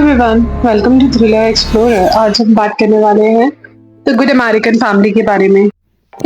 Everyone, welcome to thriller explorer. आज हम बात करने वाले हैं द गुड अमेरिकन फैमिली के बारे में।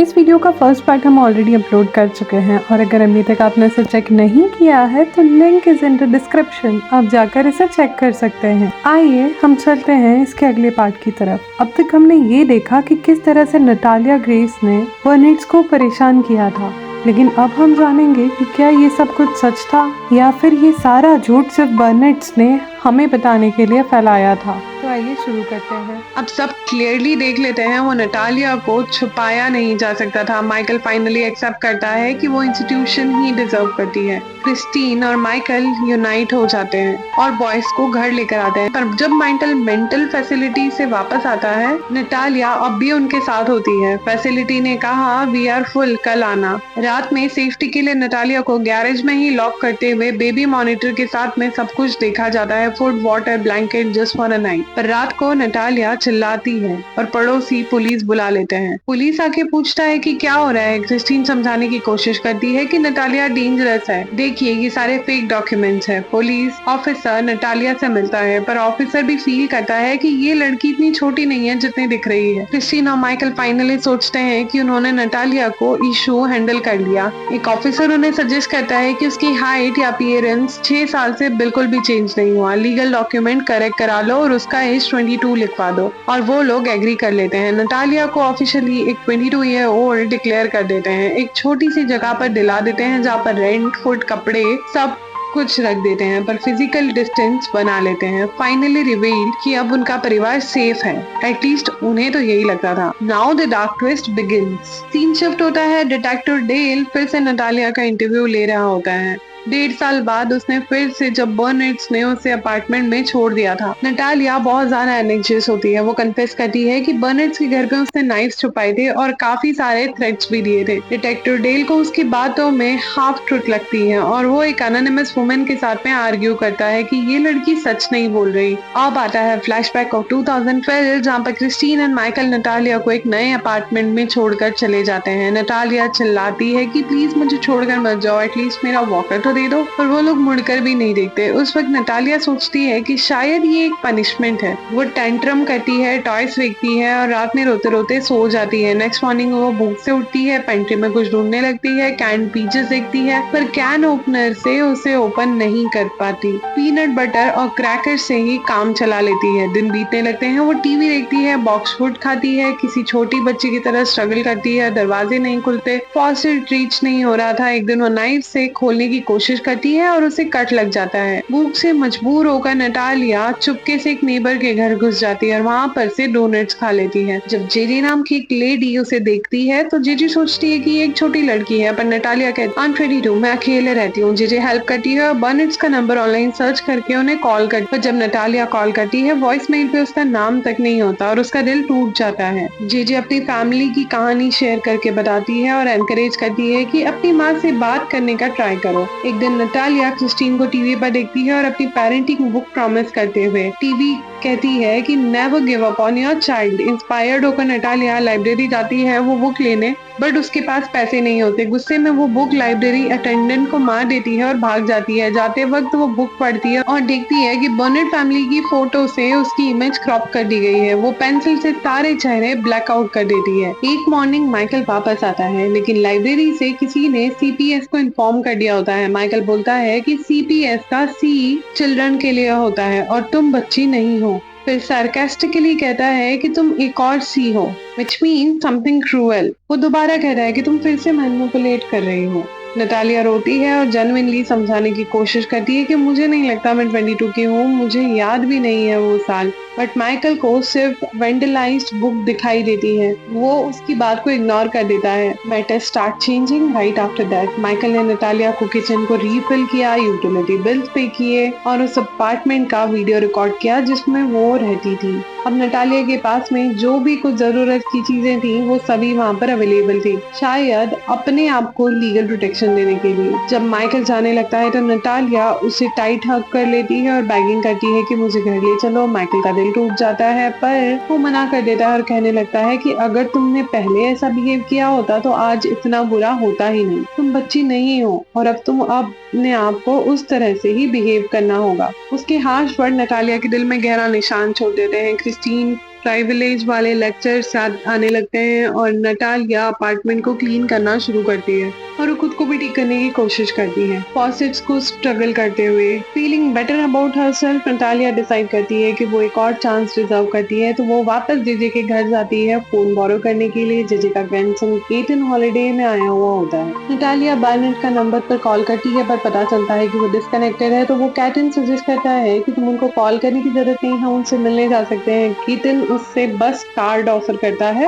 इस वीडियो का फर्स्ट पार्ट हम ऑलरेडी अपलोड कर चुके हैं और अगर अभी तक आपने इसे चेक नहीं किया है तो link is in the description, आप जाकर इसे चेक कर सकते हैं। आइए हम चलते हैं इसके अगले पार्ट की तरफ। अब तक हमने ये देखा कि किस तरह से नटालिया ग्रेस ने बर्नेट्स को परेशान किया था, लेकिन अब हम जानेंगे कि क्या ये सब कुछ सच था या फिर ये सारा झूठ सिर्फ बर्नेट्स ने हमें बताने के लिए फैलाया था। तो आइए शुरू करते हैं। अब सब क्लियरली देख लेते हैं, वो नटालिया को छुपाया नहीं जा सकता था। माइकल फाइनली एक्सेप्ट करता है कि वो इंस्टीट्यूशन ही डिजर्व करती है। क्रिस्टीन और माइकल यूनाइट हो जाते हैं और बॉयज को घर लेकर आते हैं। पर जब माइकल मेंटल फैसिलिटी से वापस आता है, नटालिया अब भी उनके साथ होती है। फैसिलिटी ने कहा वी आर फुल, कल आना। रात में सेफ्टी के लिए नटालिया को गैरेज में ही लॉक करते हुए बेबी मॉनिटर के साथ में सब कुछ देखा जाता है, food, water, blanket, just for a night. पर रात को नटालिया चिल्लाती है और पड़ोसी पुलिस बुला लेते हैं। पुलिस आके पूछता है कि क्या हो रहा है। क्रिस्टीन समझाने की कोशिश करती है कि नटालिया डेंजरस है, देखिए ये सारे फेक डॉक्यूमेंट्स है। पुलिस ऑफिसर नटालिया से मिलता है पर ऑफिसर भी फील करता है कि ये लड़की इतनी छोटी नहीं है जितनी दिख रही है। क्रिस्टीन और माइकल फाइनली सोचते हैं कि उन्होंने नटालिया को इशू हैंडल कर लिया। एक ऑफिसर उन्हें सजेस्ट करता है कि उसकी हाइट या अपीयरेंस 6 साल से बिल्कुल भी चेंज नहीं हुआ, लीगल डॉक्यूमेंट करेक्ट करा लो और उसका एज 22 लिखवा दो। और वो लोग एग्री कर लेते हैं। नटालिया को ऑफिशियली एक 22 ईयर ओल्ड डिक्लेयर कर देते हैं। एक छोटी सी जगह पर दिला देते हैं जहाँ पर रेंट, फूड, कपड़े सब कुछ रख देते हैं, पर फिजिकल डिस्टेंस बना लेते हैं। फाइनली रिवील कि अब उनका परिवार सेफ है, एटलीस्ट उन्हें तो यही लगता था। Now the dark twist begins. Scene shift होता है। डिटेक्टिव डेल फिर से नटालिया का इंटरव्यू ले रहा होता है। 1.5 साल बाद उसने फिर से, जब बर्नेट्स ने उसे अपार्टमेंट में छोड़ दिया था। नटालिया बहुत ज्यादा एंग्जियस होती है। वो कन्फेस करती है कि बर्नेट्स के घर पे उसने नाइफ्स छुपाए थे और काफी सारे थ्रेट्स भी दिए थे। डिटेक्टिव डेल को उसकी बातों में हाफ ट्रुथ लगती है और वो एक एनोनिमस वुमेन के साथ में आर्ग्यू करता है कि ये लड़की सच नहीं बोल रही। अब आता है फ्लैशबैक ऑफ 2012 जहाँ पर क्रिस्टीन एंड माइकल नटालिया को एक नए अपार्टमेंट में छोड़कर चले जाते हैं। नटालिया चिल्लाती है कि प्लीज मुझे छोड़कर मत जाओ, एटलीस्ट मेरा वॉकर तो दे दो, पर वो लोग मुड़कर भी नहीं देखते। उस वक्त नटालिया सोचती है कि शायद ये एक पनिशमेंट है। वो टेंट्रम करती है, टॉयज फेंकती है और रात में रोते रोते सो जाती है। नेक्स्ट मॉर्निंग वो भूख से उठती है, पेंट्री में कुछ ढूंढने लगती है, कैन पीचेस देखती है पर कैन ओपनर से उसे ओपन नहीं कर पाती। पीनट बटर और क्रैकर से ही काम चला लेती है। दिन बीतने लगते हैं। वो टीवी देखती है, बॉक्स फूड खाती है, किसी छोटी बच्ची की तरह स्ट्रगल करती है। दरवाजे नहीं खुलते, फॉसेट रीच नहीं हो रहा था। एक दिन वो नाइफ से खोलने की कोशिश करती है और उसे कट लग जाता है। भूख से मजबूर होकर नटालिया चुपके से एक नेबर के घर घुस जाती है और वहाँ पर से डोनट्स खा लेती है। जब जेजी नाम की एक लेडी उसे देखती है तो जेजी सोचती है कि ये एक छोटी लड़की है, पर नटालिया कहती है आई एम 22, मैं अकेले रहती हूँ। जेजी हेल्प करती है और बर्नेट्स का नंबर ऑनलाइन सर्च करके उन्हें कॉल करती है। जब नटालिया कॉल करती है, वॉइस मेल पे उसका नाम तक नहीं होता और उसका दिल टूट जाता है। जेजी अपनी फैमिली की कहानी शेयर करके बताती है और एनकरेज करती है कि अपनी माँ से बात करने का ट्राई करो। एक दिन नटालिया क्रिस्टीन को टीवी पर देखती है और अपनी पेरेंटिंग बुक प्रॉमिस करते हुए टीवी कहती है कि never give up on your child. Inspired होकर नटालिया लाइब्रेरी जाती है वो बुक लेने, बट उसके पास पैसे नहीं होते। गुस्से में वो बुक लाइब्रेरी अटेंडेंट को मार देती है और भाग जाती है। जाते वक्त वो बुक पढ़ती है और देखती है कि बर्नेट फैमिली की फोटो से उसकी इमेज क्रॉप कर दी गई है। वो पेंसिल से सारे चेहरे ब्लैक आउट कर देती है। एक मॉर्निंग माइकल वापस आता है, लेकिन लाइब्रेरी से किसी ने सीपीएस को इन्फॉर्म कर दिया होता है। माइकल बोलता है कि सीपीएस का सी चिल्ड्रन के लिए होता है और तुम बच्ची नहीं हो। फिर सार्कास्टिकली कहता है कि तुम एक और सी हो, which means something cruel। वो दोबारा कहता है कि तुम फिर से मैनिपुलेट कर रही हो। नटालिया रोती है और जेन्युइनली समझाने की कोशिश करती है कि मुझे नहीं लगता मैं 22 की हूँ, मुझे याद भी नहीं है वो साल। बट माइकल को सिर्फ वेंडलाइज्ड बुक दिखाई देती है। वो उसकी बात को इग्नोर कर देता है। Matter start changing right after that. Michael ने नटालिया को किचन को रीफिल किया, यूटिलिटी बिल्स पे किए और उस अपार्टमेंट का वीडियो रिकॉर्ड किया जिसमें वो रहती थी। अब नटालिया के पास में जो भी कुछ जरूरत की चीजें थी वो सभी वहाँ पर अवेलेबल थी, शायद अपने आप को लीगल प्रोटेक्शन देने के लिए। जब माइकल जाने लगता है तो नटालिया उसे टाइट हग कर लेती है और बैगिंग करती है कि मुझे घर ले चलो। माइकल का दिल टूट जाता है पर वो मना कर देता है और कहने लगता है कि अगर तुमने पहले ऐसा बिहेव किया होता तो आज इतना बुरा होता ही नहीं। तुम बच्ची नहीं हो और अब तुम अपने आप को उस तरह से ही बिहेव करना होगा। उसके हार्श वर्ड नटालिया के दिल में गहरा निशान छोड़ देते हैं। क्रिस्टीन प्राइविलेज वाले लेक्चर साथ आने लगते हैं और नटालिया अपार्टमेंट को क्लीन करना शुरू करती है और वो खुद को भी ठीक करने की कोशिश करती है। फॉसेट्स को स्ट्रगल करते हुए feeling better about herself, Natalia decide करती है कि वो एक और चांस डिजर्व करती है, तो वो वापस जेजे के घर जाती है फोन बोरो करने के लिए। जेजे का ग्रैंडसन केटन हॉलिडे में आया हुआ होता है। नटालिया बार्नेट का नंबर पर कॉल करती है पर पता चलता है कि वो डिस्कनेक्टेड है, तो वो केटन सजेस्ट करता है कि तुम उनको कॉल करने की जरूरत नहीं, हम उनसे मिलने जा सकते हैं। केटन उससे बस कार्ड ऑफर करता है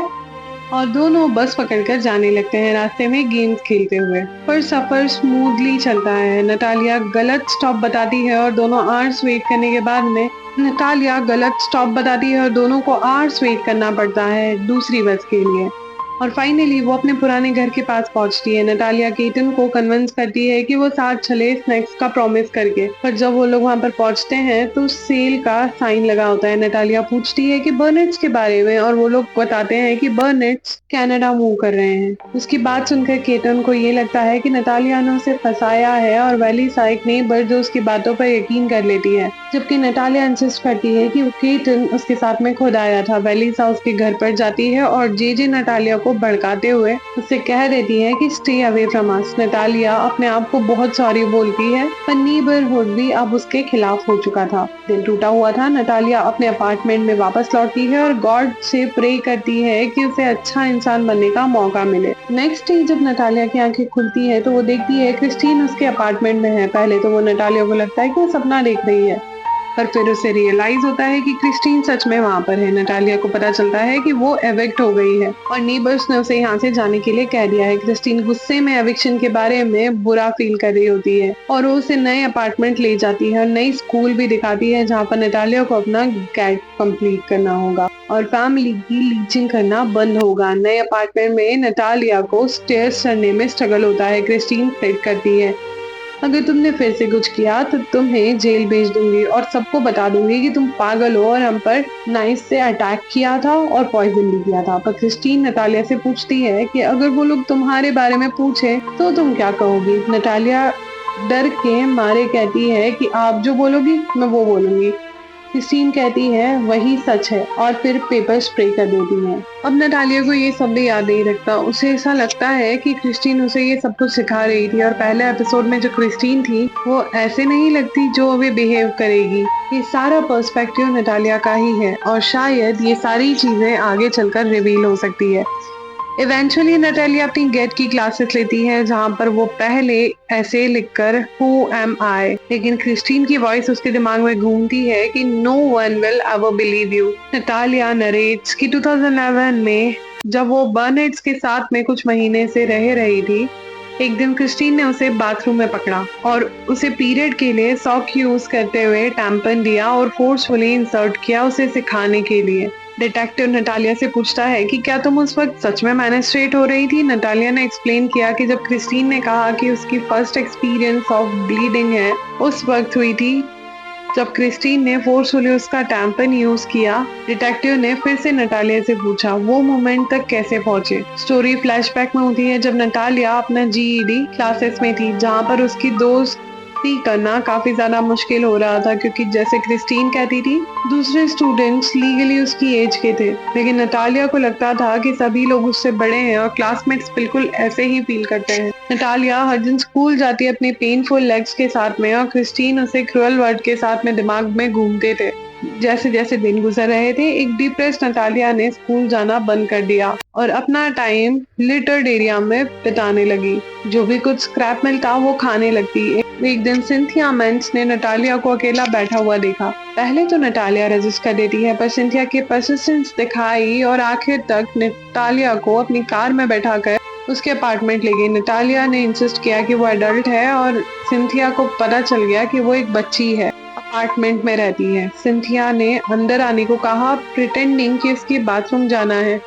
और दोनों बस पकड़कर जाने लगते हैं, रास्ते में गेम्स खेलते हुए। पर सफर स्मूथली चलता है। नटालिया गलत स्टॉप बताती है और दोनों आवर्स वेट करने के बाद में नटालिया गलत स्टॉप बताती है और दोनों को आवर्स वेट करना पड़ता है दूसरी बस के लिए। और फाइनली वो अपने पुराने घर के पास पहुंचती है। नटालिया केटन को कन्विंस करती है कि वो साथ चले स्नैक्स का प्रॉमिस करके, पर जब वो लोग वहां पर पहुंचते हैं तो सेल का साइन लगा होता है। नटालिया पूछती है कि बर्नेट्स के बारे में और वो लोग बताते हैं कि बर्नेट्स कनाडा मूव कर रहे हैं। उसकी बात सुनकर केटन को ये लगता है कि नटालिया ने उसे फंसाया है और वेलिसा एक नेबर जो उसकी बातों पर यकीन कर लेती है, जबकि नटालिया इंसिस्ट करती है कि केटन उसके साथ में खुद आया था। वेलिसा उसके घर पर जाती है और जेजे नटालिया को भड़काते हुए उससे कह देती है कि stay away from us. Natalia अपने आप को बहुत सॉरी बोलती है पर नीबरहुड भी अब उसके खिलाफ हो चुका था। दिल टूटा हुआ था। नटालिया अपने अपार्टमेंट में वापस लौटती है और गॉड से प्रे करती है कि उसे अच्छा इंसान बनने का मौका मिले। नेक्स्ट डे जब नटालिया की आंखें खुलती है तो वो देखती है क्रिस्टीन उसके अपार्टमेंट में है। पहले तो वो नटालिया को लगता है कि वो सपना देख रही है, पर फिर उसे रियलाइज होता है कि क्रिस्टीन सच में वहां पर है। नटालिया को पता चलता है कि वो एविक्ट हो गई है और नीबर्स ने उसे यहाँ से जाने के लिए कह दिया है। क्रिस्टीन गुस्से में एविक्शन के बारे में बुरा फील कर रही होती है और वो उसे नए अपार्टमेंट ले जाती है और नई स्कूल भी दिखाती है जहाँ पर नटालिया को अपना कैट कंप्लीट करना होगा और फैमिली की लीचिंग करना बंद होगा। नए अपार्टमेंट में नटालिया को स्टेयर्स चढ़ने में स्ट्रगल होता है। क्रिस्टीन थ्रेट करती है, अगर तुमने फिर से कुछ किया तो तुम्हें जेल भेज दूंगी और सबको बता दूंगी कि तुम पागल हो और हम पर नाइफ से अटैक किया था और पॉइजन भी किया था। पर क्रिस्टीन नटालिया से पूछती है कि अगर वो लोग तुम्हारे बारे में पूछे तो तुम क्या कहोगी। नटालिया डर के मारे कहती है कि आप जो बोलोगी मैं वो बोलूंगी। क्रिस्टीन कहती है वही सच है और फिर पेपर स्प्रे कर देती है। अब नटालिया को ये सब भी याद नहीं रखता। उसे ऐसा लगता है कि क्रिस्टीन उसे ये सब कुछ सिखा रही थी और पहले एपिसोड में जो क्रिस्टीन थी वो ऐसे नहीं लगती जो अभी बिहेव करेगी। ये सारा पर्सपेक्टिव नटालिया का ही है और शायद ये सारी चीजें आगे चलकर रिवील हो सकती है। इवेंचुअली नटालिया अपनी गेट की क्लासेस लेती है जहाँ पर वो पहले ऐसे लिखकर हु एम आई, लेकिन क्रिस्टीन की वॉइस उसके दिमाग में घूमती है कि no one will ever believe you. Natalia narrates कि 2011 में जब वो बर्नेट्स के साथ में कुछ महीने से रह रही थी, एक दिन क्रिस्टीन ने उसे बाथरूम में पकड़ा और उसे पीरियड के लिए सॉक यूज करते हुए टैम्पन दिया और फोर्सफुली इंसर्ट किया उसे सिखाने के लिए। डिटेक्टिव नटालिया से पूछता है कि क्या तुम उस वक्त सच में मैनिस्ट्रेट हो रही थी। नटालिया ने एक्सप्लेन किया कि जब क्रिस्टीन ने कहा कि उसकी फर्स्ट एक्सपीरियंस ऑफ ब्लीडिंग है उस वक्त हुई थी जब क्रिस्टीन ने फोर्सफुली उसका टैम्पन यूज किया। डिटेक्टिव ने फिर से नटालिया से पूछा वो मोमेंट तक कैसे पहुंचे। स्टोरी फ्लैशबैक में होती है जब नटालिया अपना जीईडी क्लासेस में थी जहां पर उसकी दोस्ती करना काफी ज्यादा मुश्किल हो रहा था क्योंकि जैसे क्रिस्टीन कहती थी दूसरे स्टूडेंट्स लीगली उसकी एज के थे, लेकिन नटालिया को लगता था कि सभी लोग उससे बड़े हैं और क्लासमेट्स बिल्कुल ऐसे ही फील करते हैं। नटालिया हर दिन स्कूल जाती है अपनी पेनफुल लेग्स के साथ में और क्रिस्टीन उसे क्रूअल वर्ड के साथ में दिमाग में घूमते थे। जैसे जैसे दिन गुजर रहे थे एक डिप्रेस नटालिया ने स्कूल जाना बंद कर दिया और अपना टाइम लिटर्ड एरिया में बिताने लगी। जो भी कुछ स्क्रैप मिलता वो खाने लगती। एक दिन सिंथिया मेंस ने नटालिया को अकेला बैठा हुआ देखा। पहले तो नटालिया रेजिस्ट कर देती है पर सिंथिया के परसिस्टेंस दिखाई और आखिर तक नटालिया को अपनी कार में बैठाकर उसके अपार्टमेंट ले गई। नटालिया ने इंसिस्ट किया कि वो एडल्ट है और सिंथिया को पता चल गया कि वो एक बच्ची है। अपार्टमेंट में रहती है। सिंथिया ने अंदर आने को कहा, प्रिटेंडिंग कि उसकी बाथरूम जाना है,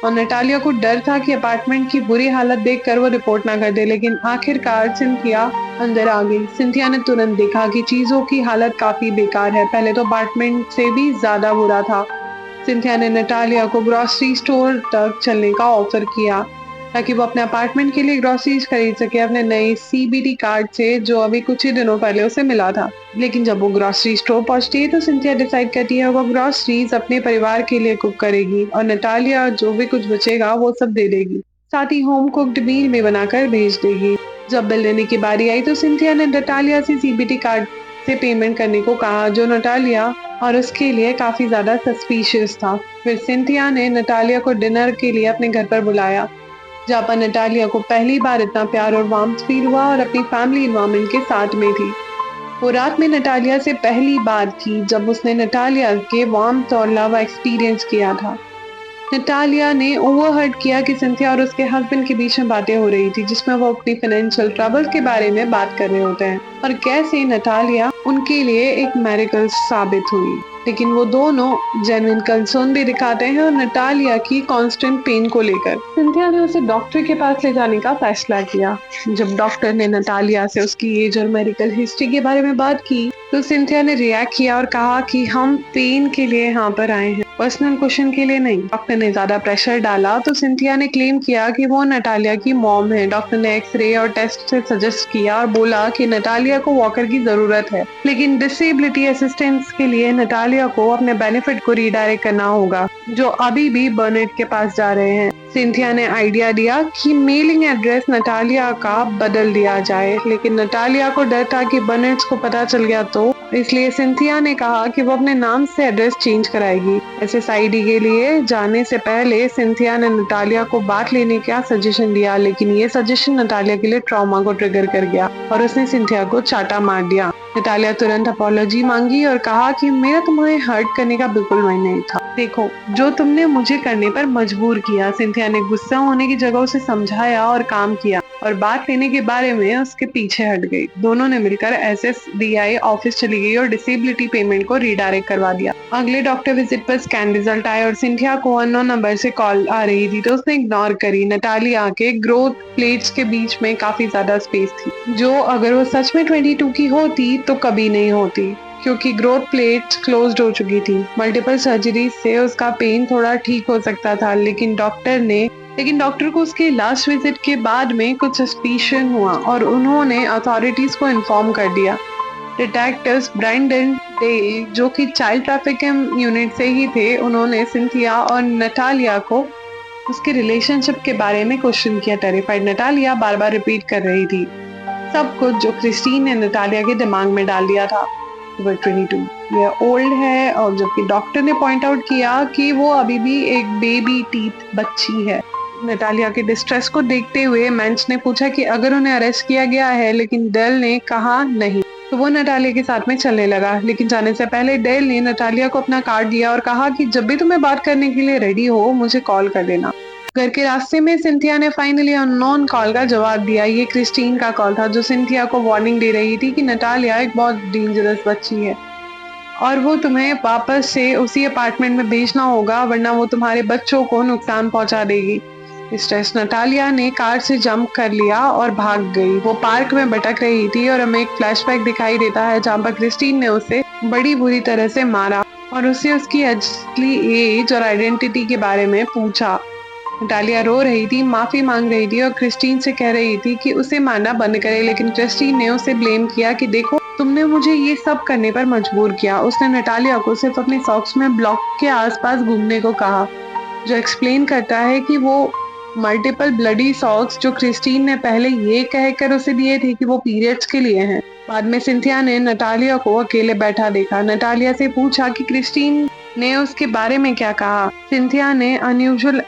और नटालिया को डर था कि अपार्टमेंट की बुरी हालत देखकर वो रिपोर्ट ना कर दे, लेकिन आखिरकार सिंथिया अंदर आ गई। सिंथिया ने तुरंत देखा कि चीजों की हालत काफी बेकार है, पहले तो अपार्टमेंट से भी ज्यादा बुरा था। सिंथिया ने नटालिया को ग्रोसरी स्टोर तक चलने का ऑफर किया ताकि वो अपने अपार्टमेंट के लिए ग्रोसरीज खरीद सके अपने नए सीबीडी कार्ड से, जो अभी कुछ ही दिनों पहले उसे मिला था। लेकिन जब वो ग्रोसरी स्टोर पहुंचती है तो सिंथिया डिसाइड करती है वो ग्रोसरीज अपने परिवार के लिए कुक करेगी और नटालिया जो भी कुछ बचेगा वो सब दे देगी, साथ ही होम कुक्ड मील भी बनाकर भेज देगी। जब बिल लेने की बारी आई तो सिंथिया ने नटालिया से सीबीडी कार्ड से पेमेंट करने को कहा, जो नटालिया और उसके लिए काफी ज्यादा सस्पिशियस था। फिर सिंथिया ने नटालिया को डिनर के लिए अपने घर पर बुलाया, जहाँ पर नटालिया को पहली बार इतना प्यार और वार्मथ फील हुआ और अपनी फैमिली इन्वायरमेंट के साथ में थी। वो रात में नटालिया से पहली बार थी जब उसने नटालिया के वार्मथ और लव एक्सपीरियंस किया था। नटालिया ने ओवरहर्ड किया कि सिंथिया और उसके हस्बैंड के बीच में बातें हो रही थी, जिसमें वो अपनी फाइनेंशियल ट्रबल के बारे में बात कर रहे होते हैं और कैसे नटालिया उनके लिए एक मेरिकल साबित हुई। लेकिन वो दोनों जेन्युइन कंसर्न भी दिखाते हैं और नटालिया की कांस्टेंट पेन को लेकर सिंथिया ने उसे डॉक्टर के पास ले जाने का फैसला किया। जब डॉक्टर ने नटालिया से उसकी एज और मेडिकल हिस्ट्री के बारे में बात की तो सिंथिया ने रिएक्ट किया और कहा कि हम पेन के लिए यहाँ पर आए हैं, पर्सनल क्वेश्चन के लिए नहीं। डॉक्टर ने ज्यादा प्रेशर डाला तो सिंथिया ने क्लेम किया कि वो नटालिया की मॉम है। डॉक्टर ने एक्सरे और टेस्ट से सजेस्ट किया और बोला कि नटालिया को वॉकर की जरूरत है, लेकिन डिसेबिलिटी असिस्टेंस के लिए नटालिया को अपने बेनिफिट को रीडायरेक्ट करना होगा, जो अभी भी बर्नेट के पास जा रहे हैं। सिंथिया ने आइडिया दिया कि मेलिंग एड्रेस नटालिया का बदल दिया जाए, लेकिन नटालिया को डर था कि बर्नेट्स को पता चल गया तो, इसलिए सिंथिया ने कहा कि वो अपने नाम से एड्रेस चेंज कराएगी। एसएसआईडी के लिए जाने से पहले सिंथिया ने नटालिया को बात लेने का सजेशन दिया, लेकिन ये सजेशन नटालिया के लिए ट्रॉमा को ट्रिगर कर गया और उसने सिंथिया को चाटा मार दिया। नटालिया तुरंत अपॉलॉजी मांगी और कहा कि मेरा तुम्हें हर्ट करने का बिल्कुल मन नहीं था, देखो जो तुमने मुझे करने पर मजबूर किया। सिंथिया ने गुस्सा होने की जगह उसे समझाया और काम किया और बात लेने के बारे में उसके पीछे हट गई। दोनों ने मिलकर एसएसडीआई ऑफिस चली गई और डिसेबिलिटी पेमेंट को रीडायरेक्ट करवा दिया। अगले डॉक्टर विजिट पर स्कैन रिजल्ट आए और सिंथिया को अननोन नंबर से कॉल आ रही थी तो उसने इग्नोर करी। नटालिया के ग्रोथ प्लेट्स के बीच में काफी ज्यादा स्पेस थी, जो अगर वो सच में 22 की होती तो कभी नहीं होती, क्योंकि ग्रोथ प्लेट क्लोज्ड हो चुकी थी। मल्टीपल सर्जरी से उसका पेन थोड़ा ठीक हो सकता था, लेकिन डॉक्टर को उसके लास्ट विजिट के बाद में कुछ सस्पिशन हुआ और उन्होंने अथॉरिटीज को इन्फॉर्म कर दिया। डिटेक्टिव्स ब्रांडन डे, जो कि चाइल्ड ट्रैफिकिंग यूनिट से ही थे, उन्होंने सिंथिया और नटालिया को उसके रिलेशनशिप के बारे में क्वेश्चन किया। टेरिफाइड नटालिया बार बार रिपीट कर रही थी सब कुछ जो क्रिस्टीन ने नटालिया के दिमाग में डाल दिया था। वो 22 ईयर ओल्ड है, और जबकि डॉक्टर ने पॉइंट आउट किया कि वो अभी भी एक बेबी टीथ बच्ची है। नटालिया के डिस्ट्रेस को देखते हुए मेंस ने पूछा कि अगर उन्हें अरेस्ट किया गया है, लेकिन डेल ने कहा नहीं, तो वो नटालिया के साथ में चलने लगा। लेकिन जाने से पहले डेल ने नटालिया को अपना कार्ड दिया और कहा कि जब भी तुम्हें बात करने के लिए रेडी हो मुझे कॉल कर देना। घर के रास्ते में सिंथिया ने फाइनली अननोन कॉल का जवाब दिया। ये क्रिस्टीन का कॉल था, जो सिंथिया को वार्निंग दे रही थी कि नटालिया एक बहुत डेंजरस बच्ची है और वो तुम्हें वापस से उसी अपार्टमेंट में भेजना होगा, वरना वो तुम्हारे बच्चों को नुकसान पहुंचा देगी। स्ट्रेस नटालिया ने कार से जंप कर लिया और भाग गई। वो पार्क में भटक रही थी और हमें एक फ्लैशबैक दिखाई देता है जहाँ पर क्रिस्टीन ने उसे बड़ी बुरी तरह से मारा और उसे उसकी असली एज और आइडेंटिटी के बारे में पूछा। नटालिया रो रही थी, माफी मांग रही थी और क्रिस्टीन से कह रही थी कि उसे मारना बंद करे, लेकिन क्रिस्टीन ने उसे ब्लेम किया कि देखो तुमने मुझे ये सब करने पर मजबूर किया। उसने नटालिया को सिर्फ अपने सॉक्स में ब्लॉक के आसपास घूमने को कहा, जो एक्सप्लेन करता है कि वो मल्टीपल ब्लडी सॉक्स जो क्रिस्टीन ने पहले ये कहकर उसे दिए थे कि वो पीरियड्स के लिए हैं। बाद में सिंथिया ने नटालिया को अकेले बैठा देखा। नटालिया से पूछा कि क्रिस्टीन ने उसके बारे में क्या कहा। सिंथिया ने अनयूजुअल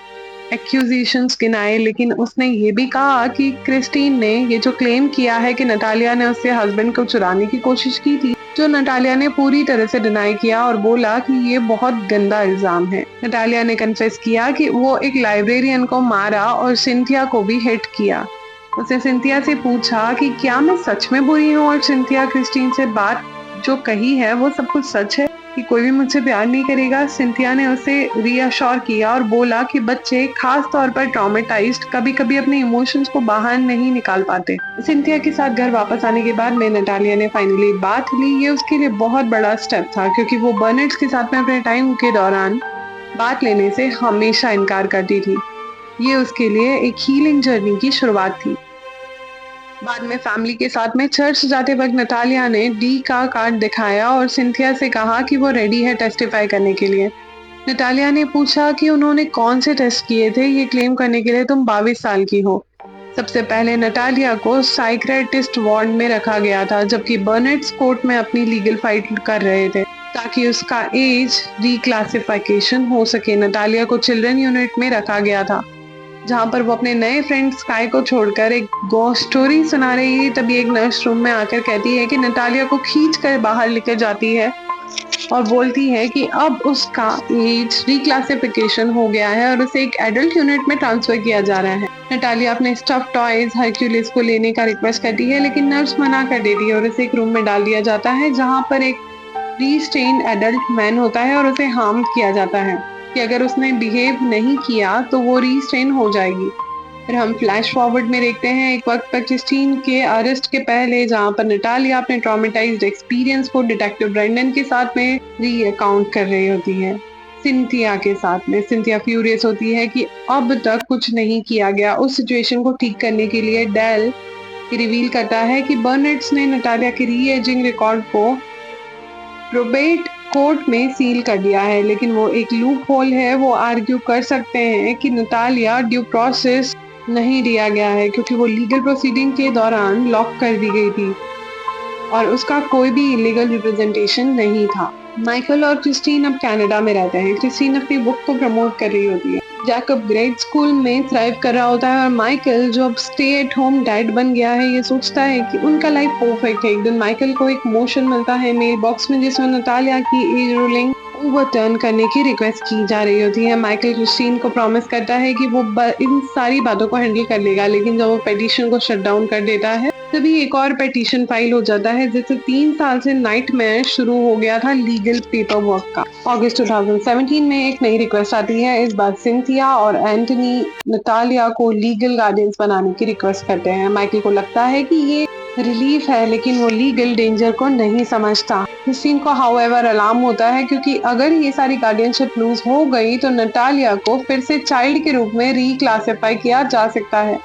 एक्यूजेशंस गिनाए, लेकिन उसने ये भी कहा कि क्रिस्टीन ने ये जो क्लेम किया है कि नटालिया ने उससे हस्बैंड को चुराने की कोशिश की थी, जो नटालिया ने पूरी तरह से डिनाई किया और बोला कि ये बहुत गंदा इल्जाम है। नटालिया ने कन्फेस किया कि वो एक लाइब्रेरियन को मारा और सिंथिया को भी हिट किया। उसने सिंथिया से पूछा कि क्या मैं सच में बुरी हूँ, और सिंथिया क्रिस्टीन से बात जो कही है वो सब कुछ सच है कि कोई भी मुझसे प्यार नहीं करेगा। सिंथिया ने उसे रीअश्योर किया और बोला कि बच्चे खास तौर पर ट्रॉमेटाइज्ड कभी कभी अपने इमोशंस को बाहर नहीं निकाल पाते। सिंथिया के साथ घर वापस आने के बाद में नटालिया ने फाइनली बात ली। ये उसके लिए बहुत बड़ा स्टेप था क्योंकि वो बर्नेट्स के साथ में अपने टाइम के दौरान बात लेने से हमेशा इनकार करती थी। ये उसके लिए एक हीलिंग जर्नी की शुरुआत थी। बाद में फैमिली के साथ में चर्च जाते वक्त नटालिया ने डी का कार्ड दिखाया और सिंथिया से कहा कि वो रेडी है टेस्टिफाई करने के लिए। नटालिया ने पूछा कि उन्होंने कौन से टेस्ट किए थे ये क्लेम करने के लिए तुम 22 साल की हो। सबसे पहले नटालिया को साइक्रेटिस्ट वार्ड में रखा गया था जबकि बर्नेट्स कोर्ट में अपनी लीगल फाइट कर रहे थे ताकि उसका एज रिक्लासिफिकेशन हो सके। नटालिया को चिल्ड्रन यूनिट में रखा गया था जहां पर वो अपने नए फ्रेंड स्काई को छोड़कर एक गोस्ट स्टोरी सुना रही है। तभी एक नर्स रूम में आकर कहती है कि नटालिया को खींच कर बाहर लेकर जाती है और बोलती है कि अब उसका एज रिक्लासिफिकेशन हो गया है और उसे एक एडल्ट यूनिट में ट्रांसफर किया जा रहा है। नटालिया अपने स्टफ टॉयज हरक्यूलिस को लेने का रिक्वेस्ट करती है लेकिन नर्स मना कर देती है और उसे एक रूम में डाल दिया जाता है जहां पर एक रीस्ट्रेन एडल्ट मैन होता है और उसे हार्म किया जाता है कि अगर उसने बिहेव नहीं किया तो वो रीस्ट्रेन हो जाएगी। फिर हम फ्लैश फॉरवर्ड में देखते हैं एक वक्त पर क्रिस्टीन के अरेस्ट के पहले जहां पर नटालिया अपने ट्रॉमेटाइज्ड एक्सपीरियंस को डिटेक्टिव ब्रेंडन के साथ में रीअकाउंट कर रही होती है सिंथिया के साथ में। सिंथिया फ्यूरियस होती है कि अब तक कुछ नहीं किया गया। उस सिचुएशन को ठीक करने के लिए डेल रिवील करता है कि बर्नेट्स ने नटालिया के री एजिंग रिकॉर्ड को प्रोबेट कोर्ट में सील कर दिया है लेकिन वो एक लूप होल है। वो आर्ग्यू कर सकते हैं कि नटालिया ड्यू प्रोसेस नहीं दिया गया है क्योंकि वो लीगल प्रोसीडिंग के दौरान लॉक कर दी गई थी और उसका कोई भी इलीगल रिप्रेजेंटेशन नहीं था। माइकल और क्रिस्टीन अब कनाडा में रहते हैं। क्रिस्टीन अपनी बुक को प्रमोट कर रही होती है। जैकब ग्रेड स्कूल में थ्राइव कर रहा होता है और माइकल जो अब स्टे एट होम डैड बन गया है ये सोचता है कि उनका लाइफ परफेक्ट है। एक दिन माइकल को एक मोशन मिलता है मेल बॉक्स में जिसमें नटालिया की एज रूलिंग ओवरटर्न करने की रिक्वेस्ट की जा रही होती है। माइकल क्रिस्टीन को प्रॉमिस करता है कि वो इन सारी बातों को हैंडल कर लेगा लेकिन जब वो पेटिशन को शट डाउन कर देता है तभी एक और पेटिशन फाइल हो जाता है जिससे 3 साल से नाइटमेयर शुरू हो गया था लीगल पेपर वर्क का। अगस्त 2017 में एक नई रिक्वेस्ट आती है। इस बार सिंथिया और एंटनी नटालिया को लीगल गार्डियंस बनाने की रिक्वेस्ट करते हैं। माइकल को लगता है कि ये रिलीफ है लेकिन वो लीगल डेंजर को नहीं समझता। क्रिस्टीन को हाउएवर अलार्म होता है क्योंकि अगर ये सारी गार्डियनशिप लूज हो गई तो नटालिया को फिर से चाइल्ड के रूप में रिक्लासिफाई किया जा सकता है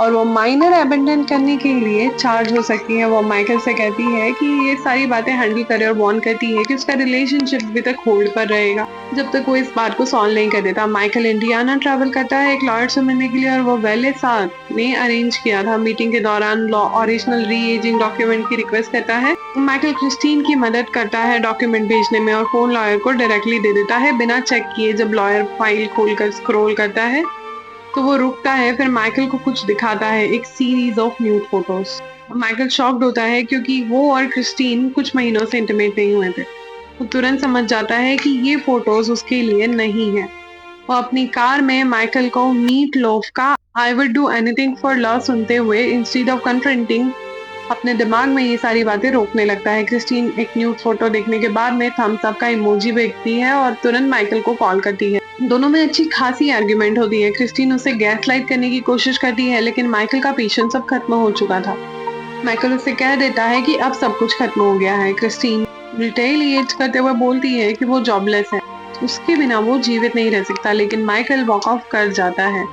और वो माइनर अबेंडन करने के लिए चार्ज हो सकती है। वो माइकल से कहती है कि ये सारी बातें हैंडल करे और वार्न करती है कि उसका रिलेशनशिप अभी तक होल्ड पर रहेगा जब तक वो इस बात को सॉल्व नहीं कर देता। माइकल इंडियाना ट्रैवल करता है एक लॉयर से मिलने के लिए और वो वेले साथ ने अरेंज किया था। मीटिंग के दौरान लॉ ओरिजिनल री एजिंग डॉक्यूमेंट की रिक्वेस्ट करता है। माइकल क्रिस्टीन की मदद करता है डॉक्यूमेंट भेजने में और फोन लॉयर को डायरेक्टली दे देता है बिना चेक किए। जब लॉयर फाइल खोलकर स्क्रॉल करता है तो वो रुकता है। फिर माइकल को कुछ दिखाता है, एक series of nude photos. Michael shocked होता है क्योंकि वो और क्रिस्टीन कुछ महीनों से इंटीमेट नहीं हुए थे। वो तुरंत समझ जाता है कि ये फोटोज उसके लिए नहीं है। वो अपनी कार में माइकल को मीट लोफ का I would do anything for love सुनते हुए इंस्टेड ऑफ कन्फ्रंटिंग अपने दिमाग में ये सारी बातें रोकने लगता है। क्रिस्टीन एक न्यूड फोटो देखने के बाद में थम्स अप का इमोजी भेजती है और तुरंत माइकल को कॉल करती है। दोनों में अच्छी खासी आर्ग्यूमेंट होती है। क्रिस्टीन उसे गैसलाइट करने की कोशिश करती है लेकिन माइकल का पेशेंस अब खत्म हो चुका था। माइकल उसे कह देता है कि अब सब कुछ खत्म हो गया है। क्रिस्टीन रिटेलिएट करते हुए बोलती है कि वो जॉबलेस है, उसके बिना वो जीवित नहीं रह सकता लेकिन माइकल वॉक ऑफ कर जाता है।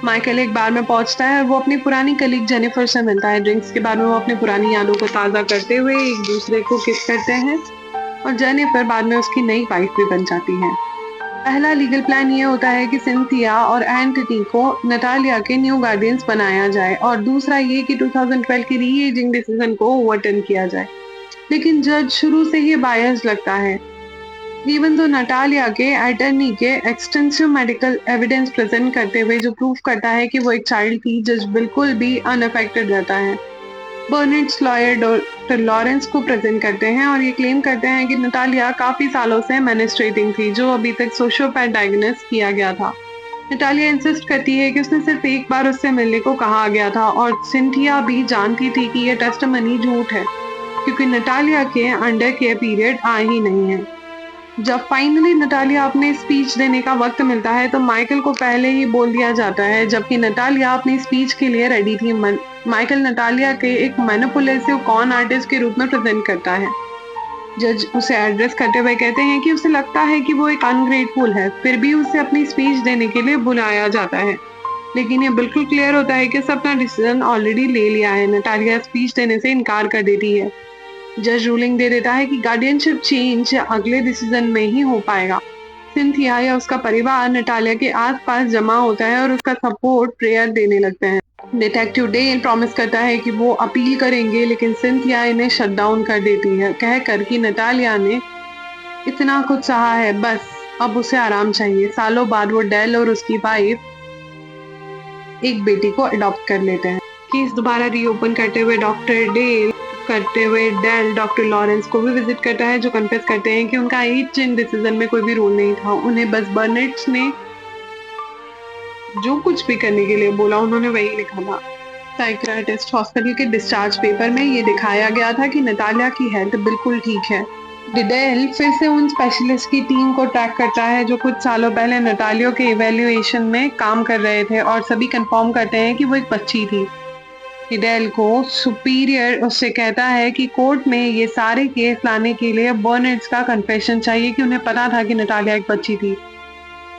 माइकल एक बार में पहुंचता है और वो अपनी पुरानी कलीग जेनिफर से मिलता है। ड्रिंक्स के बाद में वो अपनी पुरानी यादों को ताज़ा करते हुए एक दूसरे को किस करते हैं और जेनिफर बाद में उसकी नई वाइफ भी बन जाती है। पहला लीगल प्लान ये होता है कि सिंथिया और एंटनी को नटालिया के न्यू गार्डियंस बनाया जाए और दूसरा ये कि 2012 की री एजिंग डिसीजन को ओवरटर्न किया जाए। लेकिन जज शुरू से ही बायस लगता है। इवन तो नटालिया के अटर्नी के एक्सटेंसिव मेडिकल एविडेंस प्रेजेंट करते हुए जो प्रूफ करता है कि वो एक चाइल्ड थी, जज बिल्कुल भी अनअफेक्टेड रहता है। बर्नेट्स लॉयर डॉक्टर लॉरेंस को प्रेजेंट करते हैं और ये क्लेम करते हैं कि नटालिया काफी सालों से मेनिस्ट्रेटिंग थी जो अभी तक सोशियोपैथ डायग्नोस किया गया था। नटालिया इंसिस्ट करती है कि उसने सिर्फ एक बार उससे मिलने को कहा गया था और सिंथिया भी जानती थी कि यह टेस्टिमनी झूठ है क्योंकि नटालिया के अंडर केयर पीरियड आ ही नहीं है। जब फाइनली नटालिया अपने स्पीच देने का वक्त मिलता है तो माइकल को पहले ही बोल दिया जाता है, जबकि नटालिया अपनी स्पीच के लिए रेडी थी। माइकल नटालिया के एक मैनिपुलेटिव कॉन आर्टिस्ट के रूप में प्रेजेंट करता है। जज उसे एड्रेस करते हुए कहते हैं कि उसे लगता है कि वो एक अनग्रेटफुल है, फिर भी उसे अपनी स्पीच देने के लिए बुलाया जाता है। लेकिन ये बिल्कुल क्लियर होता है कि उसने अपना डिसीजन ऑलरेडी ले लिया है। नटालिया स्पीच देने से इनकार कर देती है। जज रूलिंग दे देता है कि गार्डियनशिप चेंज अगले डिसीजन में ही हो पाएगा। सिंथिया या उसका परिवार नटालिया के आसपास जमा होता है और उसका सपोर्ट प्रेयर देने लगते हैं। डिटेक्टिव डेल प्रॉमिस करता है कि वो अपील करेंगे, लेकिन सिंथिया इन्हें शट डाउन कर देती है, कहकर कि नटालिया ने इतना कुछ सहा है, बस अब उसे आराम चाहिए। सालों बाद वो डेल और उसकी वाइफ एक बेटी को अडॉप्ट कर लेते हैं। केस दोबारा रीओपन करते हुए डेल डॉक्टर लॉरेंस को भी विजिट करता है, जो कन्फेस करते हैं कि उनका ईच इन डिसीजन में कोई भी रोल नहीं था। उन्हें बस बर्नेट्स ने जो कुछ भी करने के लिए बोला उन्होंने वही लिखा था। साइकियाट्रिस्ट हॉस्पिटल के डिस्चार्ज पेपर में ये दिखाया गया था कि नटालिया की हेल्थ बिल्कुल ठीक है। डिडेल फिर से उन स्पेशलिस्ट की टीम को ट्रैक करता है जो कुछ सालों पहले नटालिया के इवैल्यूएशन में काम कर रहे थे, और सभी कंफर्म करते हैं कि वो एक बच्ची थी। डिडेल को सुपीरियर उससे कहता है कि कोर्ट में ये सारे केस लाने के लिए बर्नेट्स का कन्फेशन चाहिए कि उन्हें पता था कि नटालिया एक बच्ची थी,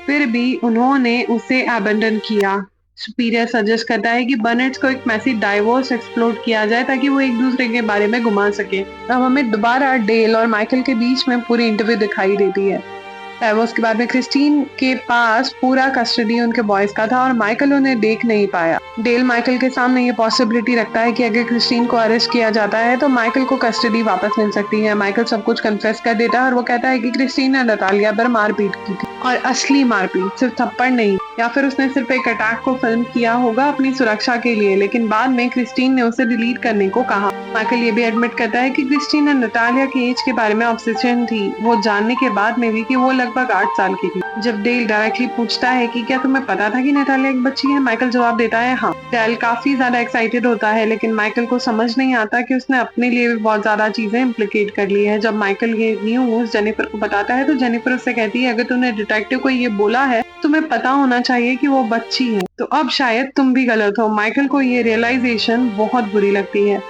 फिर भी उन्होंने उसे अबेंडन किया। सुपीरियर सजेस्ट करता है कि बर्नेट्स को एक मैसी डाइवोर्स एक्सप्लोर किया जाए ताकि वो एक दूसरे के बारे में घुमा सके। अब हमें दोबारा डेल और माइकल के बीच में पूरी इंटरव्यू दिखाई देती है। डाइवोर्स के बाद में क्रिस्टीन के पास पूरा कस्टडी उनके बॉयज का था और माइकल उन्हें देख नहीं पाया। डेल माइकल के सामने ये पॉसिबिलिटी रखता है कि अगर क्रिस्टीन को अरेस्ट किया जाता है तो माइकल को कस्टडी वापस मिल सकती है। माइकल सब कुछ कन्फेस कर देता है और वो कहता है कि क्रिस्टीन ने नटालिया पर मारपीट की थी, और असली मारपीट, सिर्फ थप्पड़ नहीं, या फिर उसने सिर्फ एक अटैक को फिल्म किया होगा अपनी सुरक्षा के लिए, लेकिन बाद में क्रिस्टीन ने उसे डिलीट करने को कहा। माइकल ये भी एडमिट करता है कि क्रिस्टीन ने नटालिया की एज के बारे में ऑब्सेशन थी, वो जानने के बाद में भी कि वो लगभग 8 साल की थी। जब डेल डायरेक्टली पूछता है कि क्या तुम्हें पता था कि नटालिया एक बच्ची है, माइकल जवाब देता है हाँ। डेल काफी ज्यादा एक्साइटेड होता है, लेकिन माइकल को समझ नहीं आता कि उसने अपने लिए भी बहुत ज्यादा चीजें इम्प्लीकेट कर ली है। जब माइकल ये न्यूज जेनिफर को बताता है तो जेनिफर उससे कहती है अगर तूने डिटेक्टिव को ये बोला है तुम्हें पता होना चाहिए कि वो बच्ची है, तो अब शायद तुम भी गलत हो। माइकल को ये रियलाइजेशन बहुत बुरी लगती है।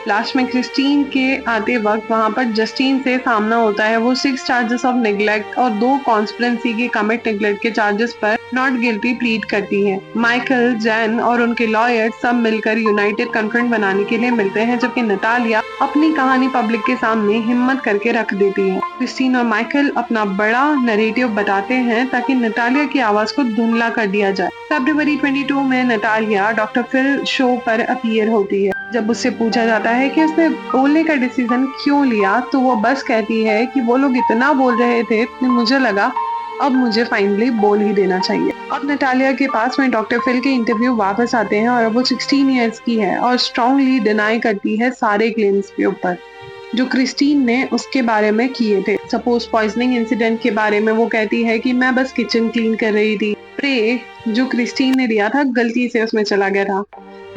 लास्ट में क्रिस्टीन के आते वक्त वहां पर जस्टिन से सामना होता है। वो 6 चार्जेस ऑफ नेग्लेक्ट और 2 कॉन्स्पिरेंसी के कमिट नेग्लेक्ट के चार्जेस पर नॉट गिल्टी प्लीड करती है। माइकल, जैन और उनके लॉयर सब मिलकर यूनाइटेड कन्फ्रंट बनाने के लिए मिलते हैं, जबकि नटालिया अपनी कहानी पब्लिक के सामने हिम्मत करके रख देती है। क्रिस्टीन और माइकल अपना बड़ा नैरेटिव बताते हैं ताकि नटालिया की आवाज को धुंधला कर दिया जाए। फरवरी 22 में नटालिया डॉक्टर फिल शो पर अपीयर होती है। जब उससे पूछा जाता है कि उसने बोलने का डिसीजन क्यों लिया, तो वो बस कहती है कि वो लोग इतना बोल रहे थे, मुझे लगा अब मुझे फाइनली बोल ही देना चाहिए। अब नटालिया के पास में डॉक्टर फिल के इंटरव्यू वापस आते हैं और अब वो 16 इयर्स की है और स्ट्रांगली डिनाई करती है सारे क्लेम्स के ऊपर जो क्रिस्टीन ने उसके बारे में किए थे। सपोज पॉइजनिंग इंसिडेंट के बारे में वो कहती है कि मैं बस किचन क्लीन कर रही थी, प्रे जो क्रिस्टीन ने लिया था गलती से उसमें चला गया था।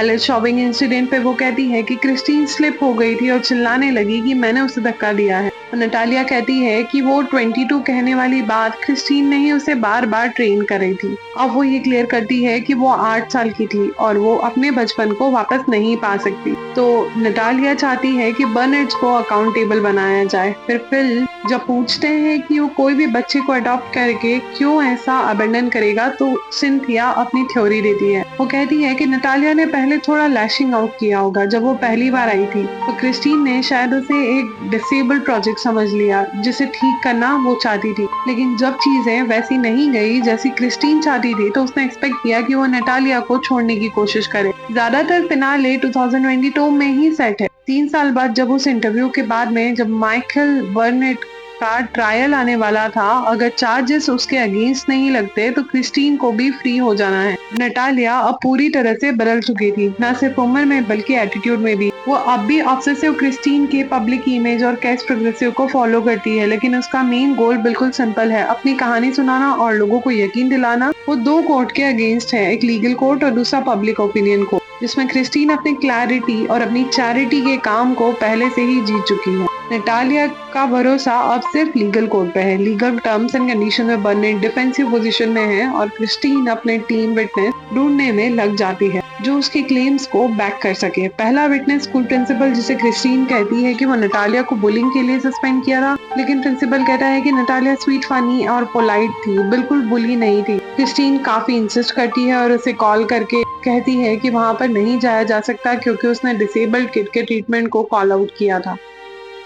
एलिस शॉपिंग इंसिडेंट पे वो कहती है कि क्रिस्टीन स्लिप हो गई थी और चिल्लाने लगी कि मैंने उसे धक्का दिया है। नटालिया कहती है कि वो 22 कहने वाली बात क्रिस्टीन ने ही उसे बार बार ट्रेन कर रही थी। अब वो ये क्लियर करती है कि वो 8 साल की थी और वो अपने बचपन को वापस नहीं पा सकती। तो नटालिया चाहती है कि बर्नेट्स को अकाउंटेबल बनाया जाए। फिर फिल जब पूछते हैं कि वो कोई भी बच्चे को अडॉप्ट करके क्यों ऐसा अबेंडन करेगा, तो सिंथिया अपनी थ्योरी देती है। वो कहती है कि नटालिया ने पहले थोड़ा लैशिंग आउट किया होगा जब वो पहली बार आई थी, तो क्रिस्टीन ने शायद उसे एक डिसेबल्ड प्रोजेक्ट समझ लिया जिसे ठीक करना वो चाहती थी। लेकिन जब चीजें वैसी नहीं गई जैसी क्रिस्टीन चाहती थी, तो उसने एक्सपेक्ट किया कि वो नटालिया को छोड़ने की कोशिश करे। ज्यादातर फिनाले 2022 में ही सेट है। 3 साल बाद जब उस इंटरव्यू के बाद में जब माइकल बर्नेट का ट्रायल आने वाला था, अगर चार्जेस उसके अगेंस्ट नहीं लगते तो क्रिस्टीन को भी फ्री हो जाना है। नटालिया अब पूरी तरह से बदल चुकी थी, न सिर्फ उम्र में बल्कि एटीट्यूड में भी। वो अब भी ऑब्सेसिव क्रिस्टीन के पब्लिक इमेज और कैश प्रोग्रेसिव को फॉलो करती है, लेकिन उसका मेन गोल बिल्कुल सिंपल है, अपनी कहानी सुनाना और लोगों को यकीन दिलाना। वो 2 कोर्ट के अगेंस्ट है, एक लीगल कोर्ट और दूसरा पब्लिक ओपिनियन कोर्ट। जिसमें क्रिस्टीन अपनी क्लैरिटी और अपनी चैरिटी के काम को पहले से ही जीत चुकी है। नटालिया का भरोसा अब सिर्फ लीगल कोर्ट पे है। लीगल टर्म्स एंड कंडीशन में बर्नेट डिफेंसिव पोजीशन में है और क्रिस्टीन अपने टीम विटनेस ढूंढने में लग जाती है जो उसके क्लेम्स को बैक कर सके। पहला विटनेस स्कूल प्रिंसिपल, जिसे क्रिस्टीन कहती है कि वो नटालिया को बुलिंग के लिए सस्पेंड किया था, लेकिन प्रिंसिपल कहता है कि नटालिया स्वीट, फनी और पोलाइट थी, बिल्कुल बुली नहीं थी। क्रिस्टीन काफी इंसिस्ट करती है और उसे कॉल करके कहती है कि वहां पर नहीं जाया जा सकता क्योंकि उसने डिसेबल्ड किड के ट्रीटमेंट को कॉल आउट किया था।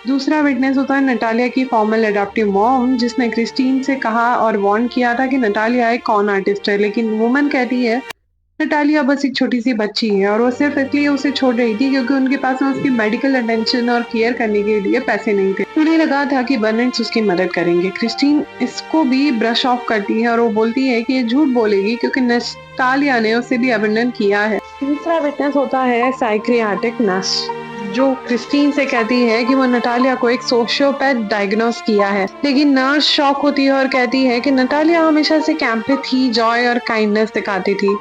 दूसरा विटनेस होता है नटालिया की फॉर्मल अडॉप्टिव मॉम, जिसने क्रिस्टीन से कहा और वार्न किया था कि नटालिया एक कॉन आर्टिस्ट है, लेकिन वुमन कहती है नटालिया बस एक छोटी सी बच्ची है और वो सिर्फ इसलिए उसे छोड़ रही थी क्योंकि उनके पास में उसकी मेडिकल अटेंशन और केयर करने के लिए पैसे नहीं थे। उन्हें लगा था कि बर्नेट्स उसकी मदद करेंगे। क्रिस्टीन इसको भी ब्रश ऑफ करती है और वो बोलती है कि ये झूठ बोलेगी क्योंकि नटालिया ने उसे भी अबंडन किया है। तीसरा विटनेस होता है साइक्रियाटिक नर्स, जो क्रिस्टीन से कहती है कि वो नटालिया को एक सोशियोपैथ डायग्नोस किया है, लेकिन नर्स शॉक होती है और कहती है कि नटालिया हमेशा से एम्पैथी, जॉय और काइंडनेस दिखाती थी।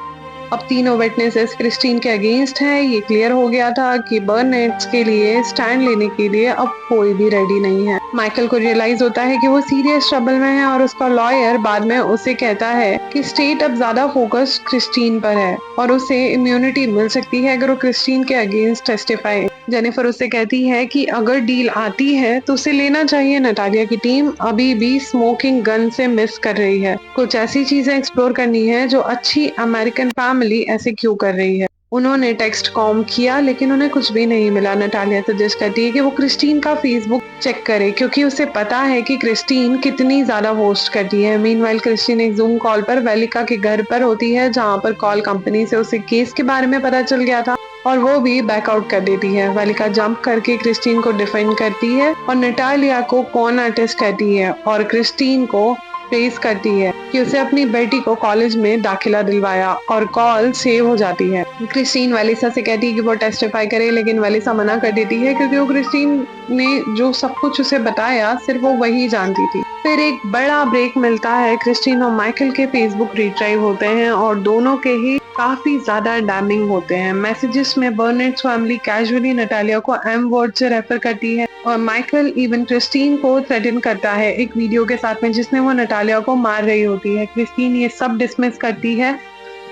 अब तीनों विटनेसेस क्रिस्टीन के अगेंस्ट हैं। ये क्लियर हो गया था कि बर्नेट्स के लिए स्टैंड लेने के लिए अब कोई भी रेडी नहीं है। माइकल को रियलाइज होता है कि वो सीरियस ट्रबल में है और उसका लॉयर बाद में उसे कहता है कि स्टेट अब ज्यादा फोकस क्रिस्टीन पर है और उसे इम्यूनिटी मिल सकती है अगर वो क्रिस्टीन के अगेंस्ट टेस्टिफाई। जेनिफर उससे कहती है कि अगर डील आती है तो उसे लेना चाहिए। नटालिया की टीम अभी भी स्मोकिंग गन से मिस कर रही है। कुछ ऐसी चीजें एक्सप्लोर करनी है जो अच्छी अमेरिकन फैमिली ऐसे क्यों कर रही है। उन्होंने टेक्स्ट कॉम किया लेकिन उन्हें कुछ भी नहीं मिला। नटालिया सजेस्ट करती है कि वो क्रिस्टीन का फेसबुक चेक करे क्योंकि उसे पता है कि क्रिस्टीन कितनी ज्यादा पोस्ट करती है। मीनवाइल क्रिस्टीन एक जूम कॉल पर वेलिका के घर पर होती है जहां पर कॉल कंपनी से उसे केस के बारे में पता चल गया था और वो भी बैकआउट कर देती है। वेलिका जंप करके क्रिस्टीन को डिफेंड करती है और नटालिया को कॉन आर्टिस्ट कहती है और क्रिस्टीन को प्रेज करती है कि उसे अपनी बेटी को कॉलेज में दाखिला दिलवाया और कॉल सेव हो जाती है। क्रिस्टीन वेलिसा से कहती है कि वो टेस्टिफाई करे, लेकिन वेलिसा मना कर देती है क्योंकि वो क्रिस्टीन ने जो सब कुछ उसे बताया सिर्फ वो वही जानती थी। फिर एक बड़ा ब्रेक मिलता है। क्रिस्टीन और माइकल के फेसबुक रिट्राइव होते हैं और दोनों के ही काफी ज्यादा डैमिंग होते हैं। मैसेजेस में बर्नेट्स फैमिली कैजुअली नटालिया को एम वर्ड से रेफर करती है और माइकल इवन क्रिस्टीन को थ्रेटन करता है एक वीडियो के साथ में जिसमें वो नटालिया को मार रही होती है। क्रिस्टीन ये सब डिसमिस करती है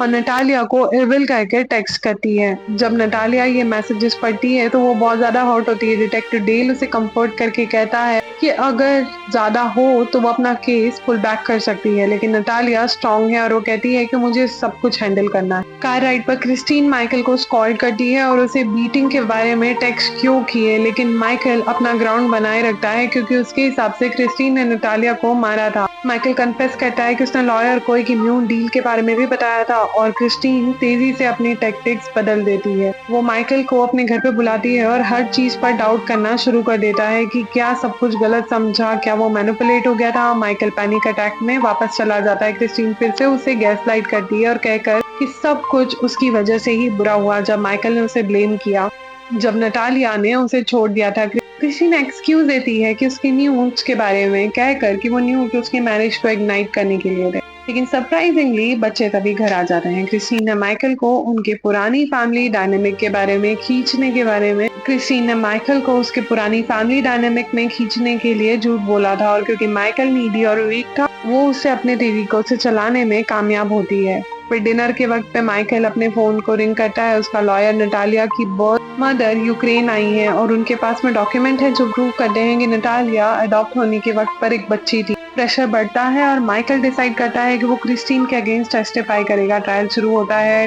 और नटालिया को इविल कहकर टेक्स्ट करती है। जब नटालिया ये मैसेजेस पढ़ती है तो वो बहुत ज्यादा हर्ट होती है। डिटेक्टिव डेल उसे कंफर्ट करके कहता है कि अगर ज्यादा हो तो वो अपना केस पुल बैक कर सकती है, लेकिन नटालिया स्ट्रांग है और वो कहती है कि मुझे सब कुछ हैंडल करना है। कार राइड पर क्रिस्टीन माइकल को स्कॉल्ड करती है और उसे बीटिंग के बारे में टेक्स्ट क्यों किए, लेकिन माइकल अपना ग्राउंड बनाए रखता है क्योंकि उसके हिसाब से क्रिस्टीन ने नटालिया को मारा था। माइकल कन्फेस करता है कि उसने लॉयर को एक इम्यून डील के बारे में भी बताया था और क्रिस्टीन तेजी से अपनी टैक्टिक्स बदल देती है। वो माइकल को अपने घर पे बुलाती है और हर चीज पर डाउट करना शुरू कर देता है कि क्या सब कुछ गलत समझा, क्या वो मैनिपुलेट हो गया था। माइकल पैनिक अटैक में वापस चला जाता है। क्रिस्टीन फिर से उसे गैसलाइट करती है और कहकर कि सब कुछ उसकी वजह से ही बुरा हुआ जब माइकल ने उसे ब्लेम किया, जब नटालिया ने उसे छोड़ दिया था। क्रिस्टीन एक्सक्यूज देती है कि उसकी न्यूज के बारे में कहकर कि वो न्यूज उसकी मैरिज को इग्नाइट करने के लिए थे, लेकिन सरप्राइजिंगली बच्चे तभी घर आ जाते हैं। क्रिस्टीन ने माइकल को उनके पुरानी फैमिली डायनेमिक के बारे में खींचने के बारे में क्रिस्टीन ने माइकल को उसके पुरानी फैमिली डायनेमिक में खींचने के लिए झूठ बोला था और क्योंकि माइकल नीडी और वीक था वो उसे अपने तरीकों से चलाने में कामयाब होती है। फिर डिनर के वक्त पे माइकल अपने फोन को रिंग करता है। उसका लॉयर नटालिया की बर्थ मदर यूक्रेन आई है और उनके पास में डॉक्यूमेंट है जो प्रूव करते हैं कि नटालिया अडॉप्ट होने के वक्त पर एक बच्ची थी। प्रेशर बढ़ता है और माइकल डिसाइड करता है कि वो क्रिस्टीन के अगेंस्ट टेस्टिफाई करेगा। ट्रायल शुरू होता है।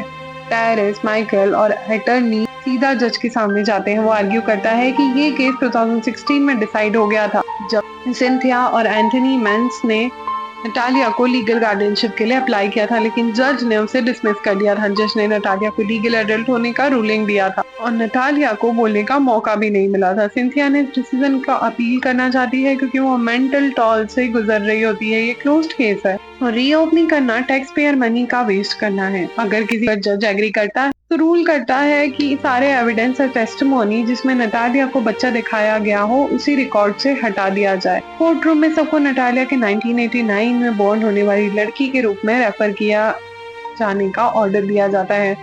टेरेस, माइकल और अटर्नी सीधा जज के सामने जाते हैं। वो आर्ग्यू करता है कि ये केस 2016 में डिसाइड हो गया था जब सिंथिया और एंथनी मेंस ने नटालिया को लीगल गार्डियनशिप के लिए अप्लाई किया था, लेकिन जज ने उसे डिसमिस कर दिया था। जज ने नटालिया को लीगल एडल्ट होने का रूलिंग दिया था और नटालिया को बोलने का मौका भी नहीं मिला था। सिंथिया ने डिसीजन का अपील करना चाहती है क्योंकि वो मेंटल टॉल से गुजर रही होती है। ये क्लोज्ड केस है और रीओपनिंग करना टैक्स पेयर मनी का वेस्ट करना है। अगर किसी का जज एग्री करता है तो रूल करता है कि सारे एविडेंस और टेस्टिमोनी जिसमें नटालिया को बच्चा दिखाया गया हो उसी रिकॉर्ड से हटा दिया जाए। कोर्ट रूम में सबको नटालिया के 1989 में बोर्न होने वाली लड़की के रूप में रेफर किया जाने का ऑर्डर दिया जाता है।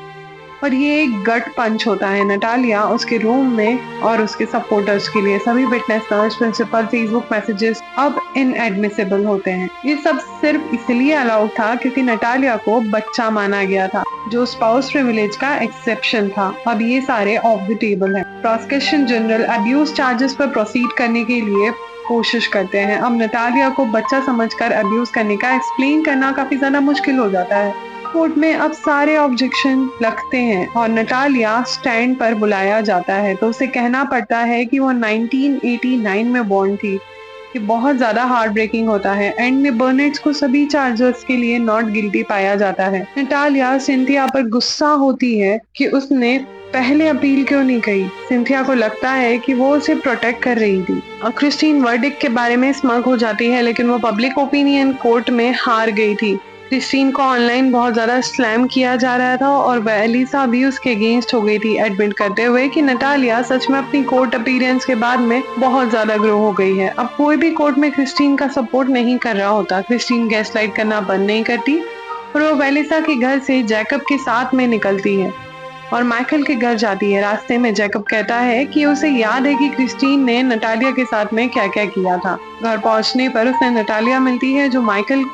और ये एक गट पंच होता है नटालिया उसके रूम में और उसके सपोर्टर्स के लिए। सभी विटनेस, प्रिंसिपल, फेसबुक मैसेजेस अब इनएडमिसिबल होते हैं। ये सब सिर्फ इसलिए अलाउड था क्योंकि नटालिया को बच्चा माना गया था, जो स्पाउस प्रिविलेज का एक्सेप्शन था। अब ये सारे ऑफ द टेबल है। प्रोसिक्यूशन जनरल अब्यूज चार्जेस पर प्रोसीड करने के लिए कोशिश करते हैं। अब नटालिया को बच्चा समझकर अब्यूज करने का एक्सप्लेन करना काफी ज्यादा मुश्किल हो जाता है। कोर्ट में अब सारे ऑब्जेक्शन लगते हैं और नटालिया स्टैंड पर बुलाया जाता है तो उसे कहना पड़ता है कि वो 1989 में बॉर्न थी। ये बहुत ज्यादा हार्ट ब्रेकिंग होता है। एंड में बर्नेट्स को सभी चार्जेस के लिए नॉट गिल्टी पाया जाता है। नटालिया सिंथिया पर गुस्सा होती है कि उसने पहले अपील क्यों नहीं कही। सिंथिया को लगता है कि वो उसे प्रोटेक्ट कर रही थी। और क्रिस्टीन वर्डिक्ट के बारे में स्मग हो जाती है, लेकिन वो पब्लिक ओपिनियन कोर्ट में हार गई थी। क्रिस्टीन को ऑनलाइन बहुत ज्यादा स्लैम किया जा रहा था और वह एलिसा भी उसके अगेंस्ट हो गई थी, एडमिट करते हुए कि नटालिया सच में अपनी कोर्ट अपीयरेंस के बाद में बहुत ज्यादा ग्रो हो गई है। अब कोई भी कोर्ट में क्रिस्टीन का सपोर्ट नहीं कर रहा होता। क्रिस्टीन गैसलाइट करना बंद नहीं करती और वो वेलिसा के घर से जैकब के साथ में निकलती है और माइकल के घर जाती है। रास्ते में जैकब कहता है कि उसे याद है कि क्रिस्टीन ने नटालिया के साथ में क्या क्या किया था। घर पहुंचने पर उसे नटालिया मिलती है जो माइकल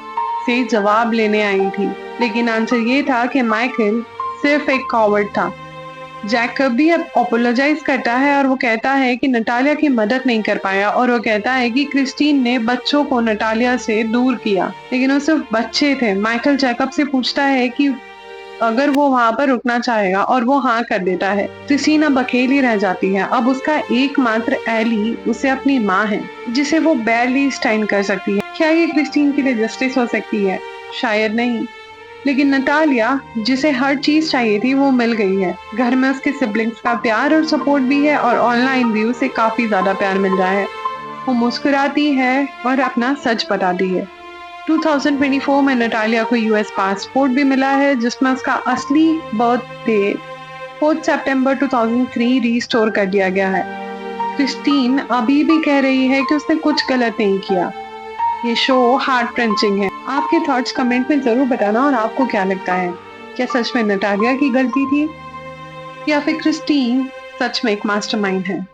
से जवाब लेने आई थी, लेकिन आंसर ये था कि माइकल सिर्फ एक कॉवर्ड था। जैकब भी अब अपोलोजाइज करता है और वो कहता है कि नटालिया की मदद नहीं कर पाया और वो कहता है कि क्रिस्टीन ने बच्चों को नटालिया से दूर किया, लेकिन वो सिर्फ बच्चे थे। माइकल जैकब से पूछता है कि अगर वो वहां पर रुकना चाहेगा और वो हाँ कर देता है। क्रिस्टीन अब अकेली रह जाती है। अब उसका एकमात्र एली उसे अपनी माँ है, जिसे वो बैरली स्टैंड कर सकती है। क्या ये क्रिस्टीन के लिए जस्टिस हो सकती है? शायद नहीं, लेकिन नटालिया जिसे हर चीज चाहिए थी वो मिल गई है। घर में उसके सिबलिंग्स का प्यार और सपोर्ट भी है और ऑनलाइन भी उसे काफी ज्यादा प्यार मिल रहा है। वो मुस्कुराती है और अपना सच बताती है। 2024 में नटालिया को यूएस पासपोर्ट भी मिला है, जिसमें उसका असली बर्थडे 4 सितंबर 2003 रीस्टोर कर दिया गया है। क्रिस्टीन अभी भी कह रही है कि उसने कुछ गलत नहीं किया। ये शो हार्ट रेंचिंग है। आपके थॉट्स कमेंट में जरूर बताना और आपको क्या लगता है, क्या सच में नटालिया की गलती थी या फिर क्रिस्टीन सच में एक मास्टरमाइंड है।